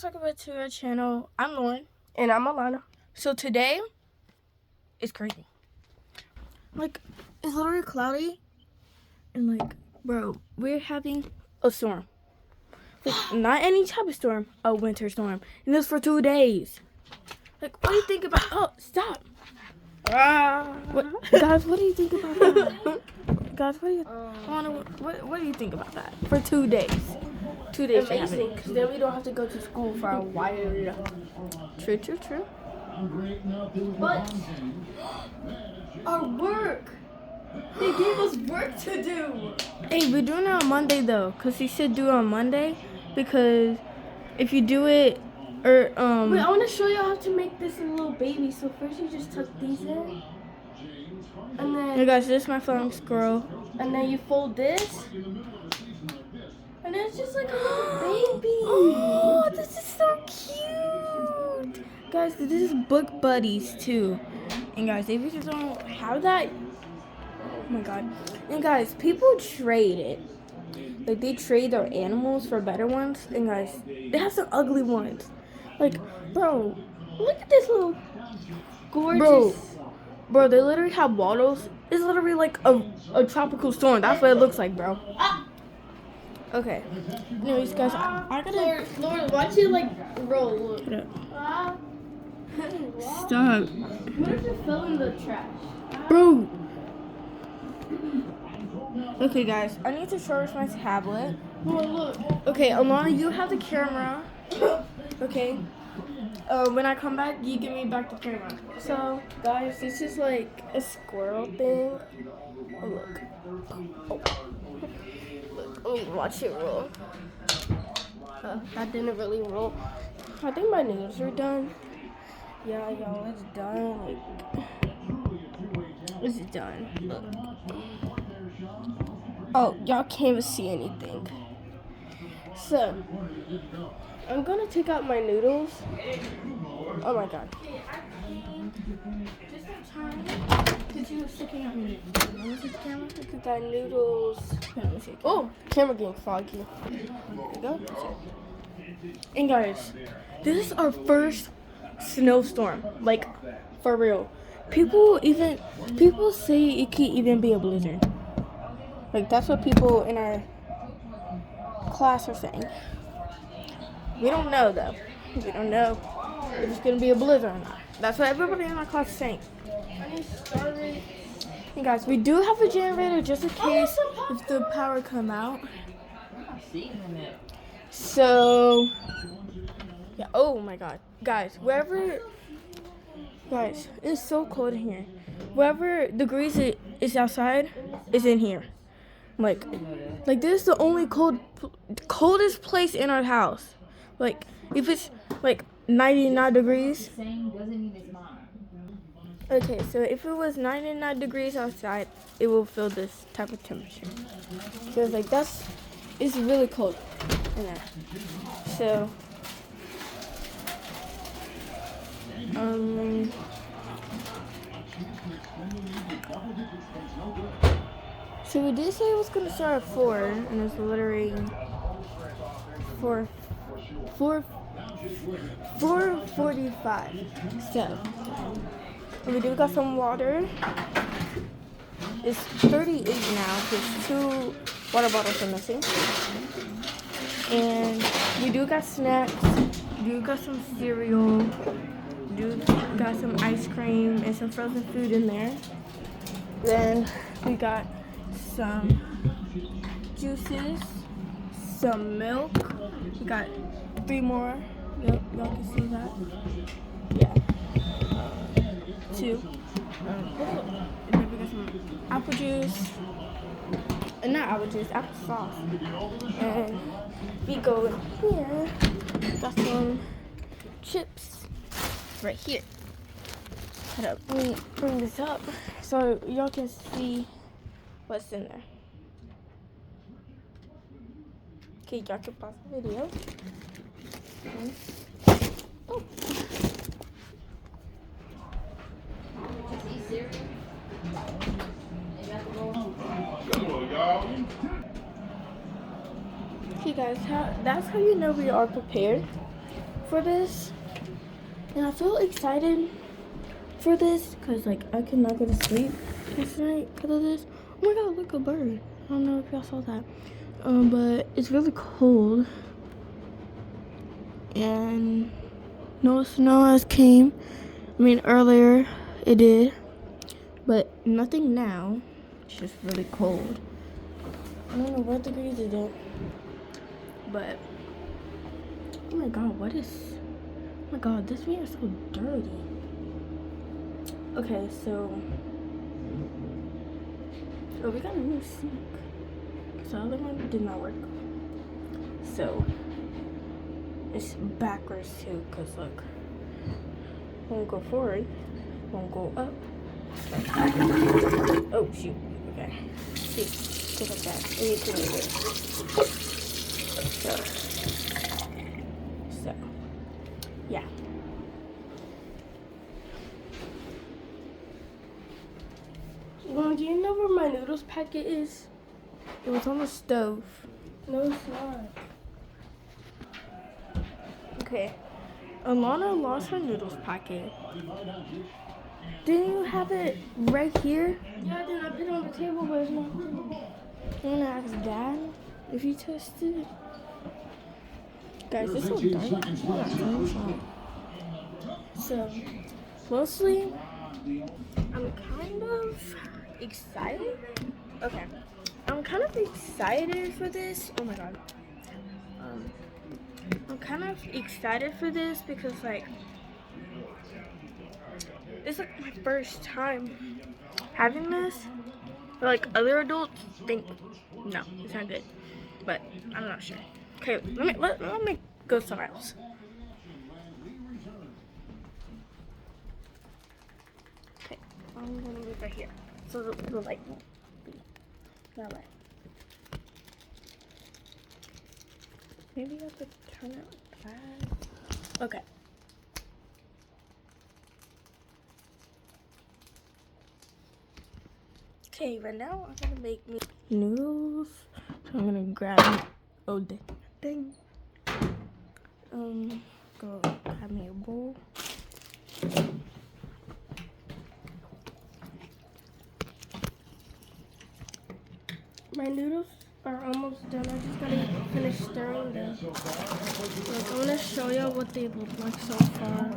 Welcome back to our channel. I'm Lauren. And I'm Alana. So today is crazy. Like, it's literally cloudy. And bro, we're having a storm. Like, not any type of storm, a winter storm. And it's for 2 days. Like, what do you think about... Oh, stop. Guys, what do you think about that? Guys, what do you think about that? For 2 days. 2 days. Amazing, because then we don't have to go to school for a while. True. But our work, they gave us work to do. Hey, we're doing it on Monday though, cause he said do it on Monday, because if you do it, Wait, I want to show you how to make this a little baby. So first you just tuck these in, and then hey guys, this is my flying squirrel. and then you fold this, and then it's just like a little baby. Oh, this is so cute, guys. This is Book Buddies too, and guys, if you just don't have that, oh my god, and guys, people trade it. Like, they trade their animals for better ones, and guys, they have some ugly ones. Like, bro, look at this little Gorgeous. Bro, they literally have waddles. It's literally like a tropical storm. That's what it looks like, bro. Okay. Anyways, guys, I gotta... Lord, watch it like roll. Look. Stop. What if it fell in the trash? Bro. Okay, guys, I need to charge my tablet. Look. Okay, Alana, you have the camera. Okay. When I come back, you give me back the camera. So, guys, this is like a squirrel thing. Oh, look. Look, let me watch it roll. That didn't really roll. I think my nails are done. Yeah, y'all, it's done. It's done. Look. Oh, y'all can't even see anything. So, I'm gonna take out my noodles. Oh my god. Just in time, because you were sticking out your noodles. Let me see the camera. Look at that noodles. Let me see. Oh, camera getting foggy. There you go. And guys, this is our first snowstorm. Like, for real. People say it could even be a blizzard. Like, that's what people in our class are saying. We don't know though. We don't know if it's gonna be a blizzard or not. That's what everybody in our class is saying. Hey guys, we do have a generator just in case if the power come out. So yeah, oh my god. Guys, it's so cold in here. Wherever degrees it is outside is in here. Like this is the only coldest place in our house. Like, if it's like 99 degrees. Okay, so if it was 99 degrees outside, it will feel this type of temperature. So it's like it's really cold in there. So we did say it was gonna start at 4, and it's literally 4:45. So we do got some water. It's 38 now because 2 water bottles are missing. And we do got snacks. We do got some cereal. We do got some ice cream and some frozen food in there. Then we got some juices, some milk. We got 3 more. Y'all can see that. Yeah. 2. And then we got some apple juice. Not apple juice, apple sauce. And we go in here. Got some chips right here. Let me bring this up so y'all can see what's in there. Okay, y'all can pause the video. Oh. Okay guys, that's how you know we are prepared. for this. And I feel excited for this because, like, I could not go to sleep last night because of this. Oh my god, look, a bird. I don't know if y'all saw that. But it's really cold. And no snow has came. I mean, earlier it did. But nothing now. It's just really cold. I don't know what degrees it is. But, oh my god, what is... Oh my god, this mirror is so dirty. Okay, so... Oh, we got a new sink. Because the other one did not work. So, it's backwards too, because look. Won't go forward, won't go up. Oh, shoot. Okay. See, go like that. We need to move it. So, yeah. Well, do you know where my noodles packet is? It was on the stove. No, it's not. Okay. Alana lost her noodles packet. Didn't you have it right here? Yeah, I did. I put it on the table, but it's not. You wanna ask Dad if he tested it? Guys, it's so dark. So, mostly, I'm kind of excited. Okay. I'm kind of excited for this. Oh my god. I'm kind of excited for this because, like, it's like my first time having this. But, like, other adults think, no, it's not good. But I'm not sure. Okay, let me go somewhere else. Okay, I'm gonna move right here so the light won't be that way. Maybe I have to turn it like that. Okay. Okay, right now I'm gonna make me noodles. So I'm gonna grab dang. Go grab me a bowl. My noodles are almost done. I just gotta finish stirring them. Like, I'm gonna show you what they look like so far.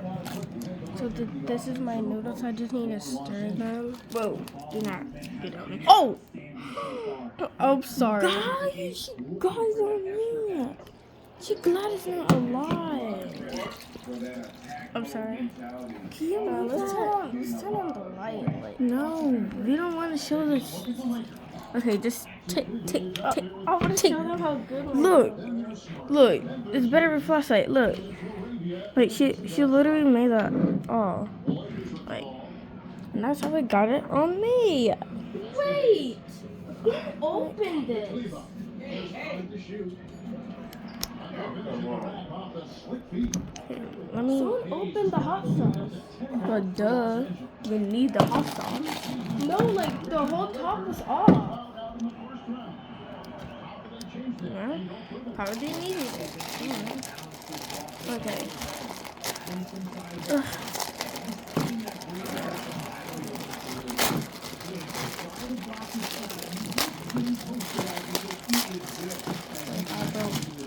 So this is my noodles. I just need to stir them. Whoa! Do not get on me. Oh! I'm sorry. Guys on me. She glad it's not alive. I'm sorry. Let's turn on the light. Like, no, we don't want to show this. Okay, just take. I want to show them how good. Look, it's better with flashlight. Look, like she literally made that. Oh, like, and that's how I got it on me. Wait, who opened this? Someone opened the hot sauce. Well, duh. You need the hot sauce. No, like, the whole top was off. Yeah. Probably needed it. Okay. Ugh.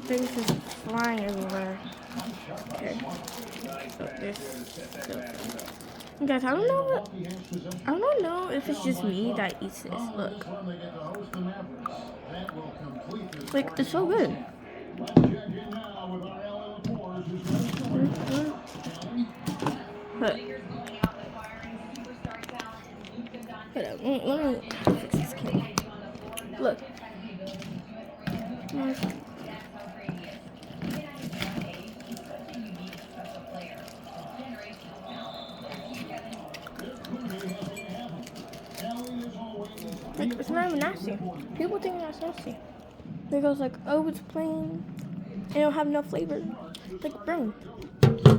Things is flying everywhere. Okay. So guys, I don't know if it's just me that eats this. Look. Like, it's so good. Look. Let me fix this camera. Look. Like, it's not even nasty. People think that's nasty. They goes like, oh, it's plain. It don't have no flavor. Like, bro,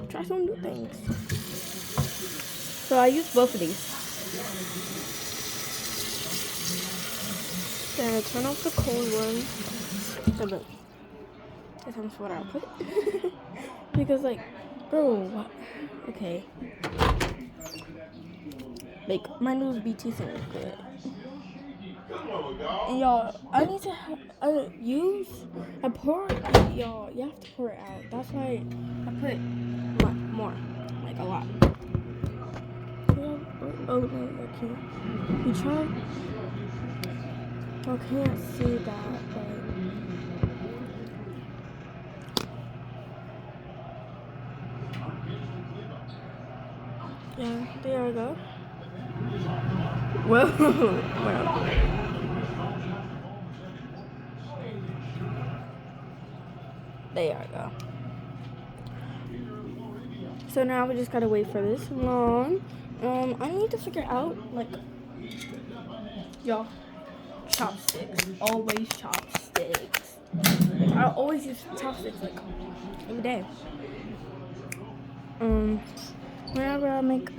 try some new things. So I use both of these. Then I turn off the cold one. So look, that's what I put. Because like, bro, what? Okay. Like, my noodles be tasting good. And y'all, I need to use a pour. Y'all, you have to pour it out. That's why I put more, like a lot. Oh no, I can't. You try. I can't see that, but yeah, there we go. Whoa, wow. There we go. So now we just gotta wait for this long. I need to figure out, like, y'all, chopsticks. Always chopsticks. I always use chopsticks, like, every day. Whenever I make,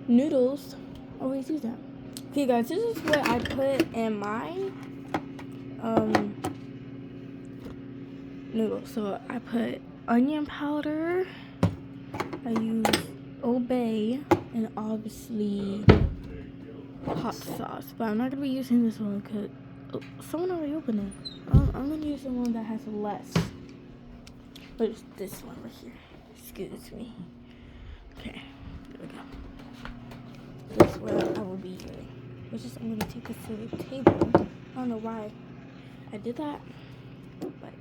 noodles, I always use that. Okay, guys, this is what I put in my, noodles. So I put onion powder, I use Old Bay, and obviously hot sauce. But I'm not gonna be using this one because someone already opened it. I'm gonna use the one that has less. But it's this one right here. Excuse me. Okay, there we go. This is what I will be doing. Which is I'm gonna take this to the table. I don't know why I did that, but there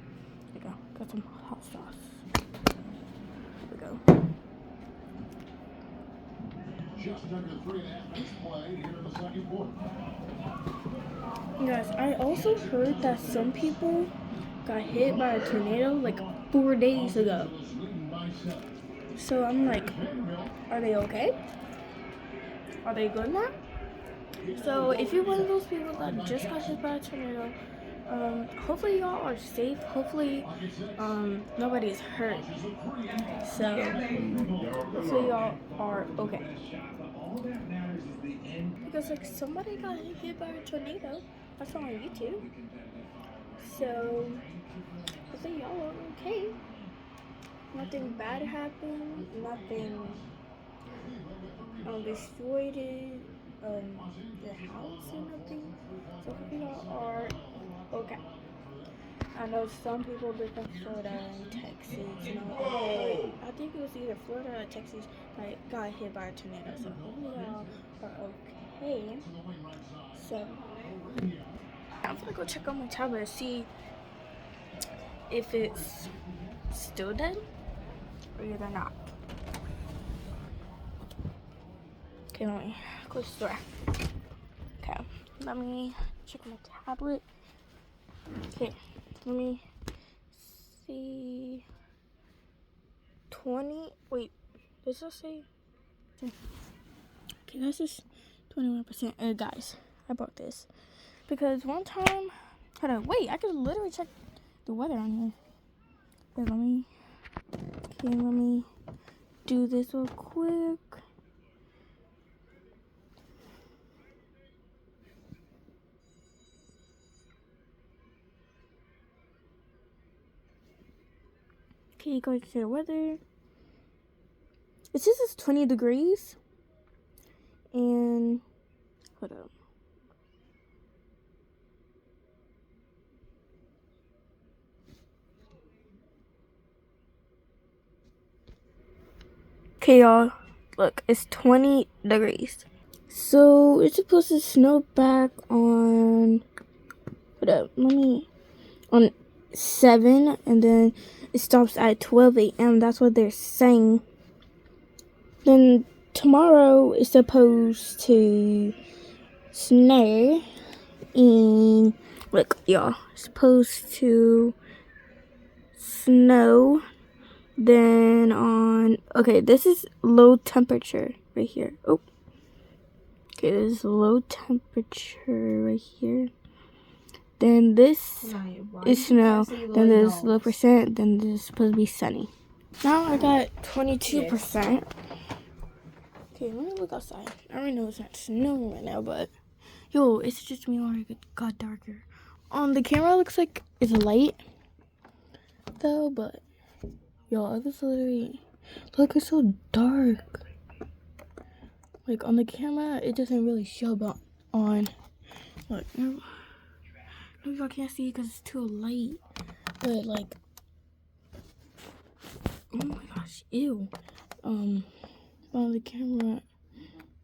we go. Got some hot sauce. There we go. Just under 3.5 minutes played here in the second quarter. Guys, I also heard that some people got hit by a tornado like 4 days ago. So I'm like, are they okay? Are they good now? So if you're one of those people that just got hit by a tornado, hopefully y'all are safe. Hopefully nobody's hurt. So hopefully y'all are okay. Because like somebody got hit by a tornado. I saw on YouTube. So hopefully y'all are okay. Nothing bad happened. Nothing destroyed it. The house or nothing. So hopefully y'all are okay. I know some people live in Florida and Texas, you know. I think it was either Florida or Texas that got hit by a tornado. So hopefully y'all are okay. So I'm gonna go check on my tablet and see if it's still dead or either not. Okay, let me close the door. Okay, let me check my tablet. Okay, let me see. 20. Wait, does that say? Okay, this is 21%. Guys, I bought this because one time. Hold on, wait, I could literally check the weather on here. Wait, let me do this real quick. Okay, going to the weather. It says it's 20 degrees. And hold up. Okay, y'all. Look, it's 20 degrees. So it's supposed to snow back on. Hold up. On 7, and then it stops at 12 a.m. That's what they're saying. Then tomorrow is supposed to snow. And look, y'all, it's supposed to snow. Then okay, this is low temperature right here. Oh, okay, this is low temperature right here. Then this is snow. Then there's low percent. Then this is supposed to be sunny. Now I got 22%. Okay, let me look outside. I already know it's not snowing right now, but yo, it's just me already got darker. The camera looks like it's light, light though, but yo, it was literally, look, it's so dark. Like on the camera, it doesn't really show, but on, look, maybe y'all can't see because it's too light. But like, oh my gosh, ew. On the camera,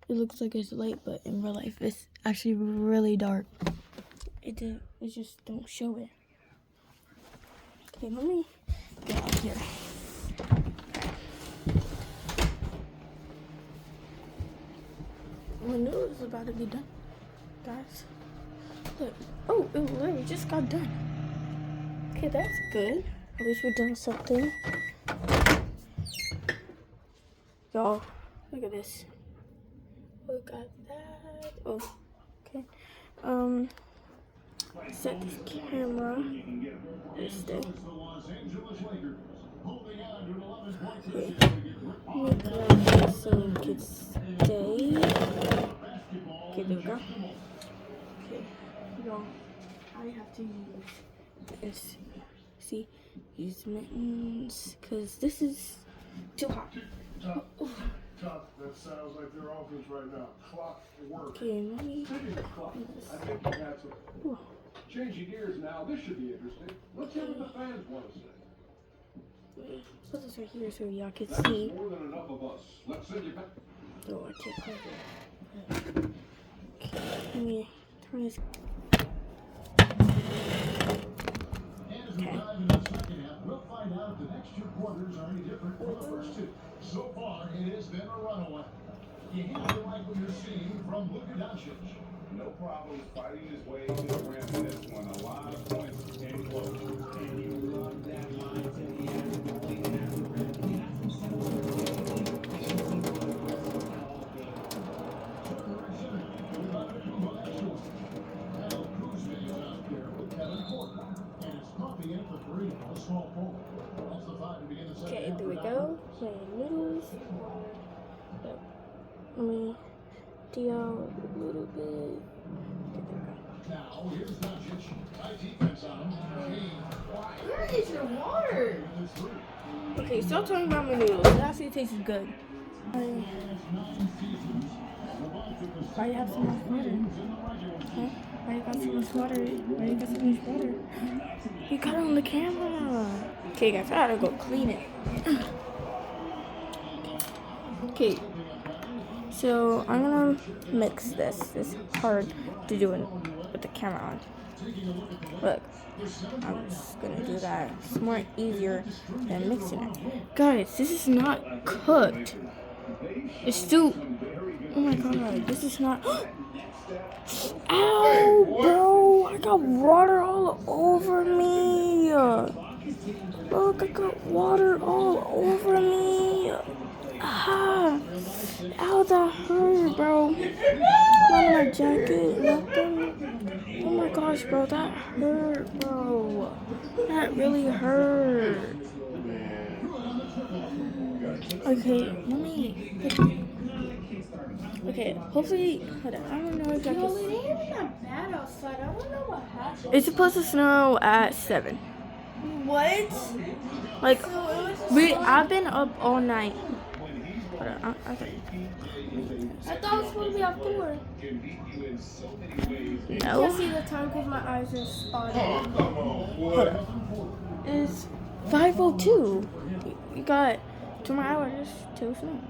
it looks like it's light, but in real life, it's actually really dark. It just don't show it. Okay, let me get out here. My noodle is about to be done, guys. Look, oh, it literally just got done. Okay, that's good. At least we're doing something. Y'all, look at this. Look at that. Oh, okay. Set this camera. This thing. Okay. Let me grab this so you can stay. Okay, there we go. Okay, y'all, I have to use this. See, use mittens, because this is too hot. Tough. That sounds like their offense right now. Clock work. Okay, let me. I think that's it. Changing gears now. This should be interesting. Let's hear what the fans want to say. Put this right here so y'all can see. More than enough of us. Let's send you back. Oh, I can't close it. Okay, let me turn this. Okay. We'll find out if the next two quarters are any different from the first two. So far, it has been a runaway. You have to like what you're seeing from Luka Doncic. No problem fighting his way to the rim in this one. A lot of points and close. And you love that mindset he has to complete that rim. He has Okay, there we go. Playing noodles. Let me deal a little bit. Now, here's Doncic. High defense on him. Where is your water? Okay, stop talking about my noodles. It actually tastes good. Why you have so much water? Huh? Why you got so much water? Why you got so much water? You got it on the camera. Okay, guys, I gotta go clean it. Okay, so I'm gonna mix this. It's hard to do it with the camera on. Look, I'm just gonna do that. It's more easier than mixing it. Guys, this is not cooked. It's still. Oh my god, this is not. Ow, bro! I got water all over me. Look, I got water all over me. Ah! Ow, that hurt, bro. Not on my jacket, nothing. Oh my gosh, bro, that hurt, bro. That really hurt. Okay, let me. Okay, hopefully. Hold on, I don't know if I Yo, can. it ain't that bad outside. I don't know what happened. It's supposed to snow at 7. What? Like, So it was just I've been up all night. Hold on, I thought it was supposed to be at 4. I can't no. see the time because my eyes are spotted. Hold on. It's 5:02. You got 2 more hours till snow.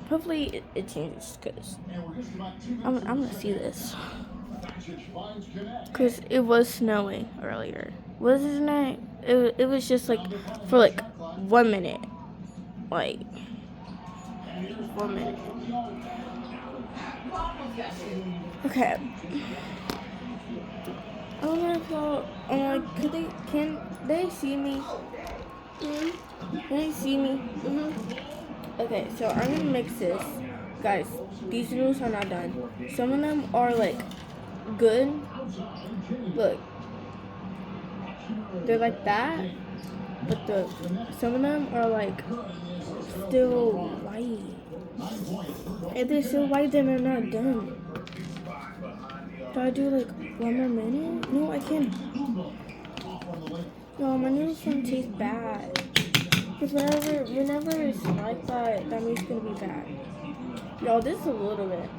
Hopefully it changes, because I'm gonna see this. Because it was snowing earlier. Wasn't it? It was just like for like 1 minute. Like 1 minute. Okay. I don't know if y'all, can they see me? Can they see me? Okay, so I'm gonna mix this. Guys, these noodles are not done. Some of them are like good. Look. They're like that. But some of them are like still white. If they're still white, then they're not done. Do I do like 1 more minute? No, I can't. No, my noodles don't taste bad. Because whenever it's like that, that means it's gonna be bad. No, this is a little bit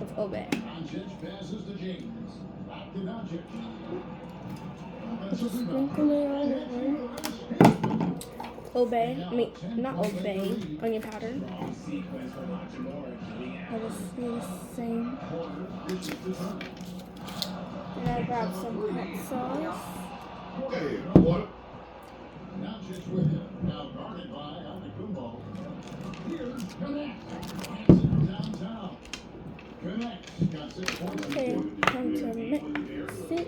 of Obey. Doncic passes to James. Back to Doncic. Just sprinkle it all over. Obey, I mean, not Obey, onion powder. I just do the same. And I grab some hot sauce. Hey, what? Doncic with it. Now guarded by Antetokounmpo. Here's Connect. Hands it downtown. Connect. Got 6 points. Okay, time to mix it.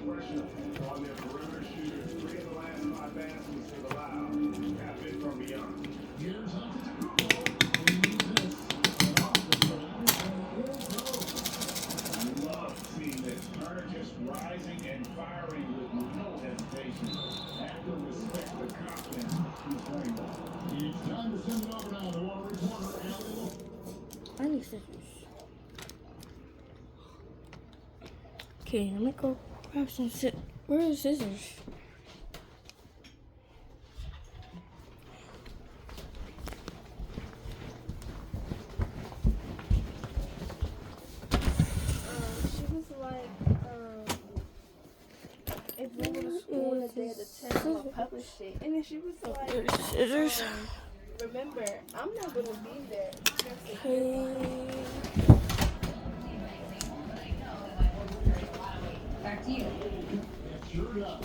On their perimeter shooters, 3 of the last 5 baskets they've allowed have been from beyond. Here's Antetokounmpo. He needs this. And off the dribble. Love seeing this. Turner just rising and firing with no hesitation. Have to respect the confidence he's playing with. It's time to send it over now to our reporter, Allie Lowe. I need scissors. Okay, let me go grab some scissors. Where are the scissors? She was like, if we go to school and they had the test, I'll publish it. And then she was like, There's scissors. remember, I'm not going to be there. Okay. Back to you. It's sure enough.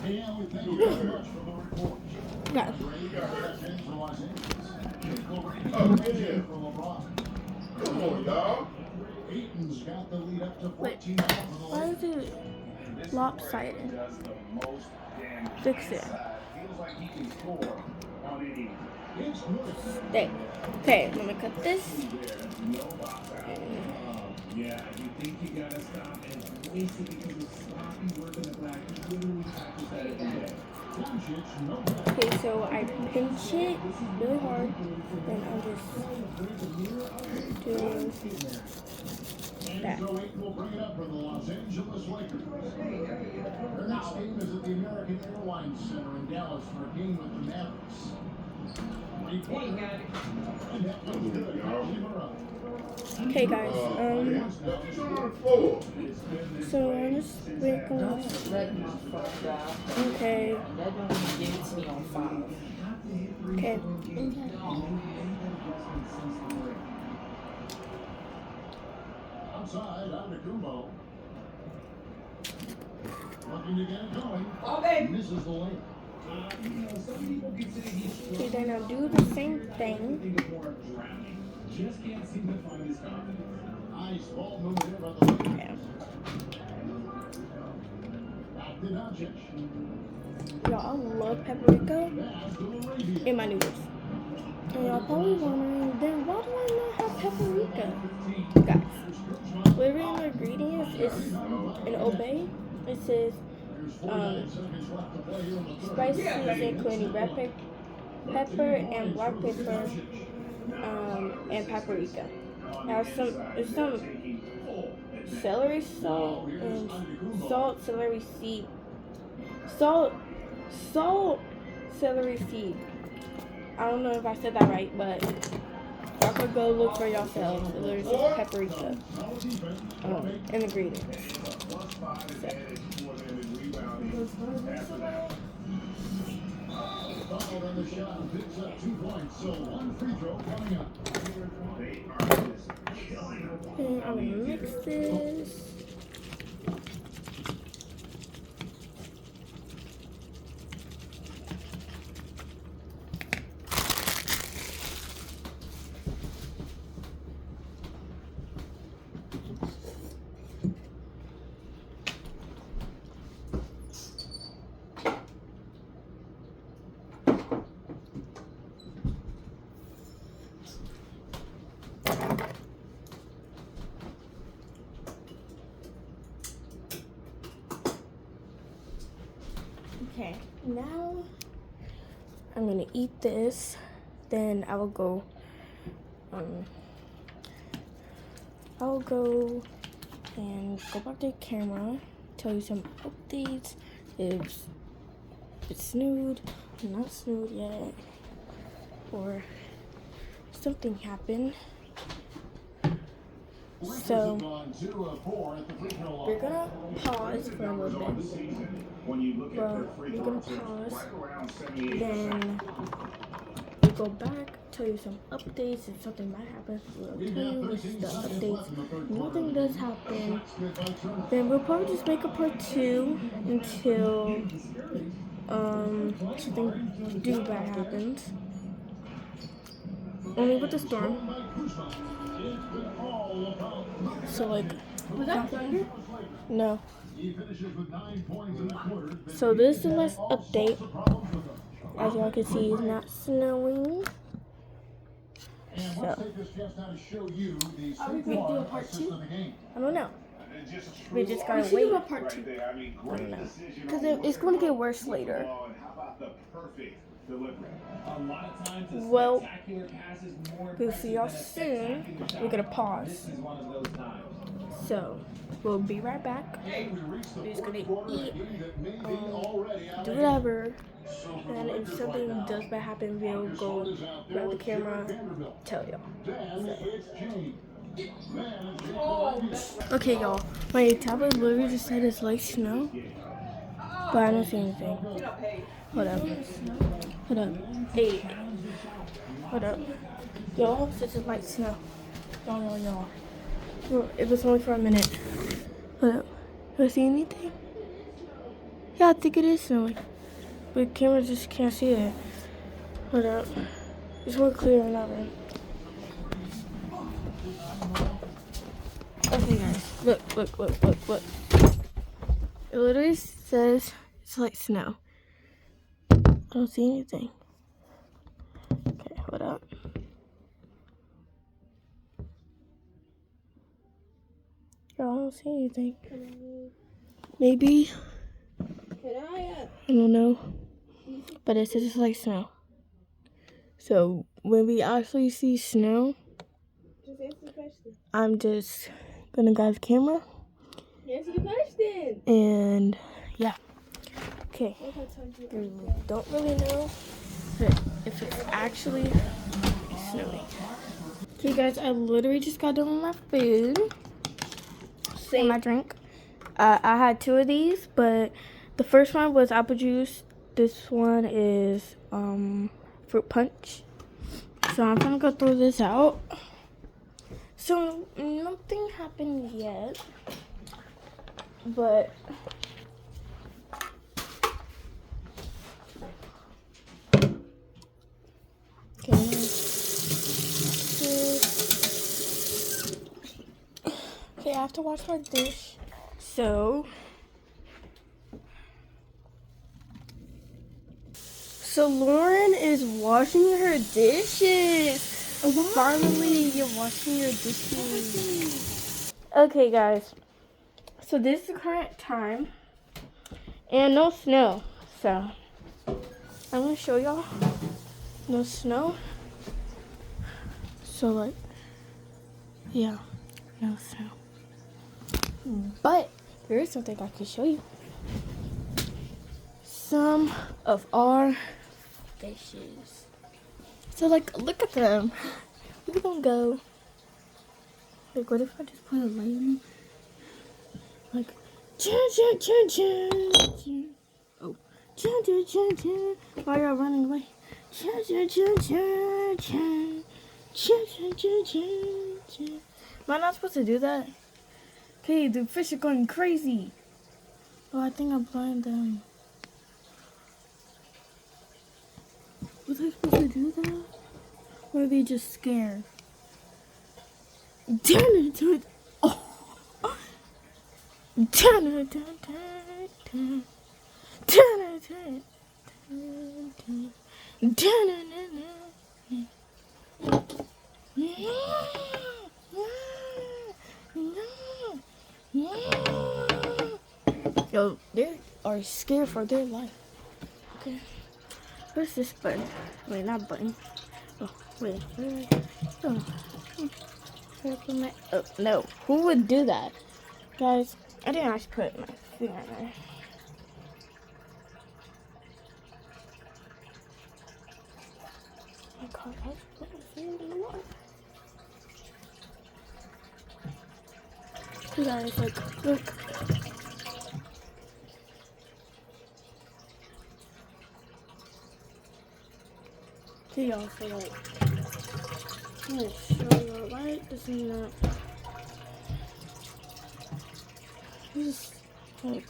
Hey, Allie, thank you very much for the report. Got it. Ray Garrett for Los Angeles. Over Oh, for LeBron. Come on, y'all. Aiton's got the lead up to Wait. 14 now for the Why Lakers. is it lopsided? Does the most damage Fix it. inside. Feels like he can score on any. It's good. There. Okay, let me cut this. No box out. Yeah, you think you gotta stop and waste it because of sloppy work in the back. You literally practice that every day. Doncic, no bad. Okay, so I pinch it really hard, then I'll just do that. And so Aiton will bring it up for the Los Angeles Lakers. Their next game is at the American Airlines Center in Dallas for a game with the Mavericks. And that feels good. Keep her up. Okay, guys. What you doing for? So I'm just sprinkle. Let me fuck that. Okay. That don't even give it to me on 5. Okay. Outside, Antetokounmpo. Looking to get it going. Okay. Misses the lane. Okay, then I'll do the same thing. Just can't seem to find his confidence. Nice ball movement here by the Lakers. Yeah. Back to Doncic. Y'all, I love paprika Pass to Arabia. in my noodles. And y'all probably wondering, then why do I not have paprika? Guys, literally in the ingredients is an Obey. It says Seconds left to play here in the third. spices including red pepper and black pepper, and paprika. Now there's some celery salt and salt, celery seed, salt, celery seed. I don't know if I said that right, but y'all could go look for yourselves. There's just paprika in the ingredients. Plus 5 advantage for them in rebounding. After that. Fouled on the shot and picks up 2 points. So 1 free throw coming up. They are just killing them. And I'm gonna mix this. Okay, now I'm gonna eat this. Then I will go. I'll go and go back to the camera. Tell you some updates. If if it snowed or not snowed yet, or something happened. So we're gonna pause for a little bit. Well, we're gonna pause, then we'll go back, tell you some updates. If something might happen, we'll tell you this is the updates. Nothing does happen, then we'll probably just make a part 2 until something do bad happens. Only with the storm. So like, Was that thunder? no. So this is the last update. As y'all can see, it's not snowing. So Are we going to do a part 2? I don't know. We just gotta We should wait. do a part 2. I don't know. Because it's going to get worse later. Well, we'll see y'all soon. We're gonna pause. So we'll be right back. We're just gonna eat, do whatever. And if something does bad happen, we'll go grab the camera, tell y'all. Okay, y'all. My tablet literally just said it's like snow, but I don't see anything. Hold up. Hold up. Hey. Hold up. Y'all, since it's like snow. Y'all. It was only for a minute. Hold up. Do I see anything? Yeah, I think it is snowing. But the camera just can't see it. Hold up. It's more clear in that room. Okay, guys. Look. It literally says it's like snow. I don't see anything. Okay, hold up. Y'all, I don't see anything. Maybe. I don't know. But it says it's like snow. So when we actually see snow, I'm just gonna grab the camera. Answer the question. And yeah. Okay. We don't really know if it's actually snowing. Okay, guys, I literally just got done with my food. And my drink. I had 2 of these, but the first one was apple juice. This one is fruit punch. So I'm gonna go throw this out. So nothing happened yet, but okay, I have to wash my dish. So Lauren is washing her dishes. Finally, you're washing your dishes. Okay, guys. So this is the current time. And no snow. So I'm going to show y'all. No snow. So like, yeah, no snow. But there is something I can show you. Some of our fishes. So like, look at them. Look at them go. Like, what if I just put a light in them? Like, oh, why are you running away? Am I not supposed to do that? Okay, the fish are going crazy. Oh, I think I blinded them. Was I supposed to do that? Or are they just scared? Oh. Yo, they are scared for their life. Okay. Where's this button? Wait, not button. Oh, wait. Oh. Oh, no. Who would do that? Guys, I didn't actually put my finger in there. my god, guys, what is in the water? You guys, like, look. Okay, y'all, so like, I'm gonna show you why this is not. Just like.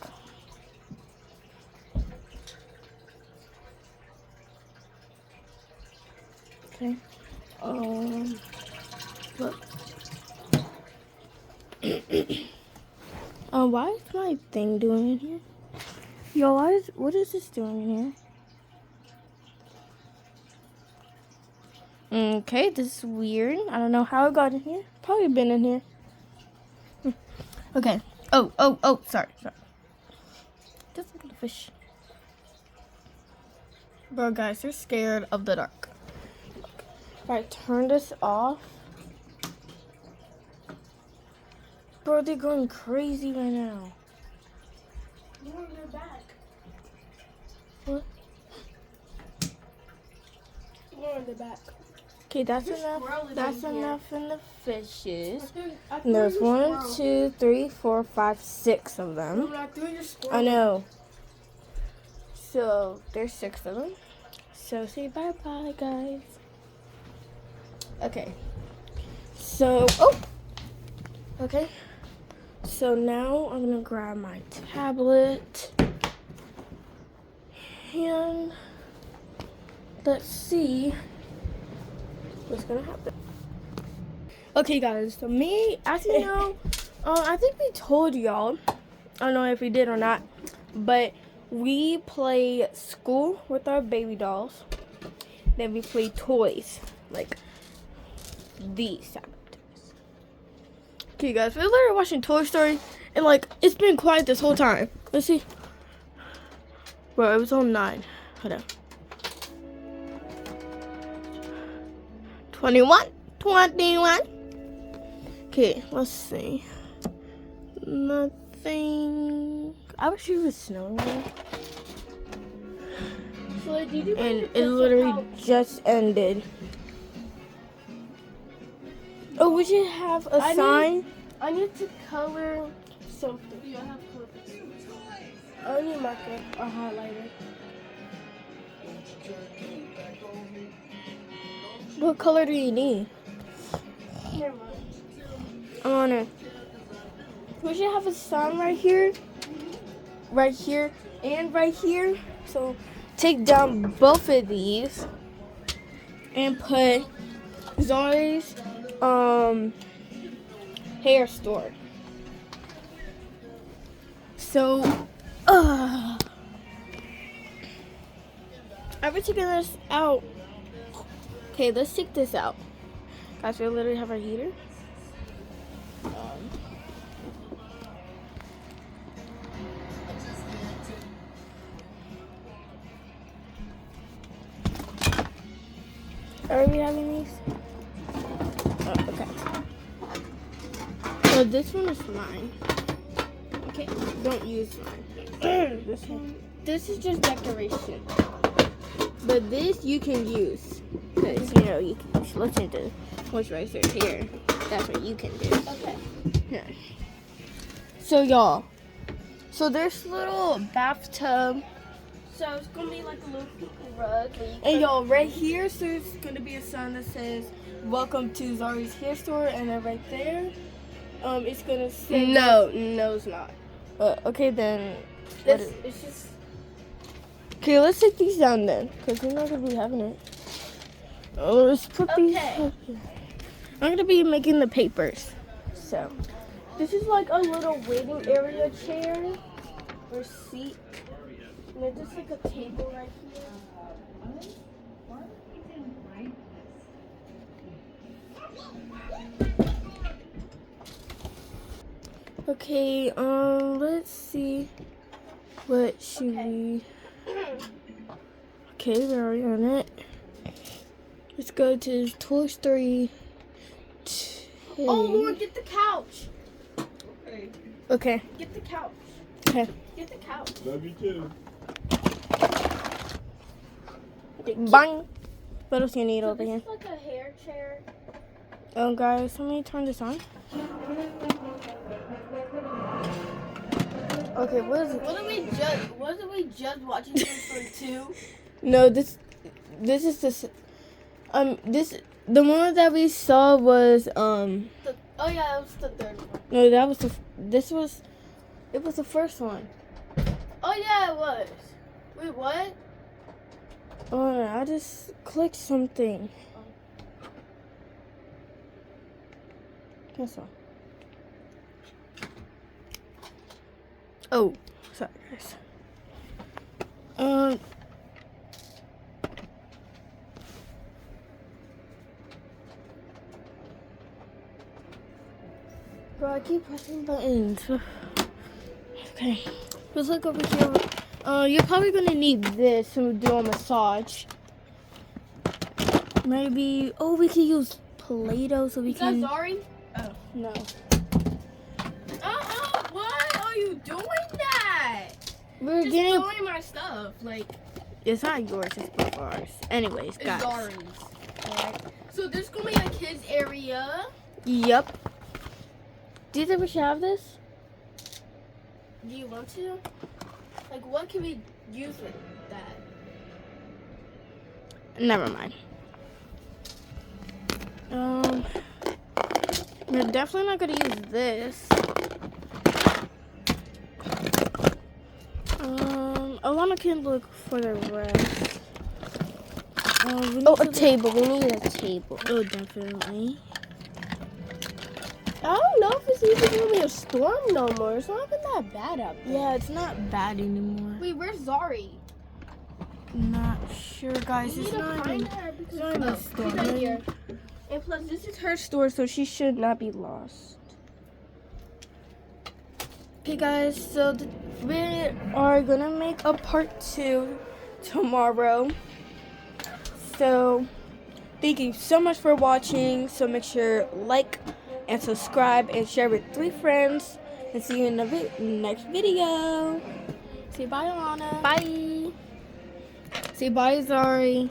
Okay. Look. Why is my thing doing in here? Yo, what is this doing in here? Okay, this is weird. I don't know how it got in here. Probably been in here. Okay. Oh, sorry. Just look at the fish. Bro, guys, they're scared of the dark. If I turn this off. Bro, they're going crazy right now. More in their back. What? More in the back. Okay, that's There's enough. squirrels That's in here. enough in the fishes. I And there's 1, 2, 3, 4, 5, 6 of them. I threw your squirrel. I know. So there's 6 of them. So say bye bye, guys. Okay. So okay. So now I'm gonna grab my tablet and let's see what's gonna happen. Okay, guys. So me, as you know, I think we told y'all. I don't know if we did or not, but we play school with our baby dolls. Then we play toys, like these type of toys. Okay, guys, we're literally watching Toy Story, and like it's been quiet this whole time. Let's see. Bro, it was on 9. Hold on. 21. Okay, let's see. Nothing. I wish it was snowing there. So, did you And it literally just ended. Oh, we should have a sign. I need to color something. Yeah, I have color. I need a marker or highlighter. What color do you need? Never mind. I'm on it. We should have a sign right here, and right here. So take down both of these and put Zari's hair store. So I was taking this out. Okay, let's take this out. Guys, we literally have our heater. Are we having these? Oh, okay. So this one is mine. Okay, don't use mine. This one. This is just decoration. But this you can use. Because, you know, you can listen to moisturizer here. That's what you can do. Okay. Yeah. So, y'all. So, there's little bathtub. So it's gonna be like a little rug. And y'all, right here, so there's gonna be a sign that says "Welcome to Zari's Hair Store," and then right there, it's gonna say No, it's not. okay, then. What It's just. Okay, let's take these down then, because we're not gonna be having it. Oh, let's put these. Okay. I'm gonna be making the papers. So This is like a little waiting area chair or seat. And there's just like a table right here. okay, let's see. What should we? Okay, we're already on it. Let's go to Toy Story 2. Oh, Lauren, get the couch. Okay. Get the couch. Okay. Get the couch. Love you too. Bang. What else you need So over this here? is like a hair chair. Oh, guys, let me turn this on. Okay, what is it? Wasn't we just watching this one too? No, this is this. The one that we saw was Oh yeah, that was the third one. no, that was it was the first one. Oh yeah, it was. Wait, what? Oh, no, I just clicked something. That's all. Oh, sorry guys. Bro, I keep pressing buttons. Okay, let's look over here. You're probably gonna need this to do a massage. Maybe. Oh, we can use Play-Doh so we Is that can. Zari? No. Why are you doing that? We're Just getting. throwing my stuff. Like, It's not yours. It's both ours. Anyways, it's guys. Zari's. Alright. So there's gonna be a kids area. Yep. Do you think we should have this? Do you want to? Like, what can we use with that? Never mind. We're definitely not gonna use this. Alana can look for the rest. A table. We need a table. Oh, definitely. I don't know if it's even really a storm no more. It's not even that bad out there. Yeah, it's not bad anymore. Wait, where's Zari? Not sure, guys. We It's need to not find even. her because it's not even a she's storm. right here. And plus, this is her store, so she should not be lost. Okay, guys. So we are gonna make a part 2 tomorrow. So thank you so much for watching. So make sure like and subscribe and share with 3 friends. And see you in the next video. Say bye, Alana. Bye. Say bye, Zari.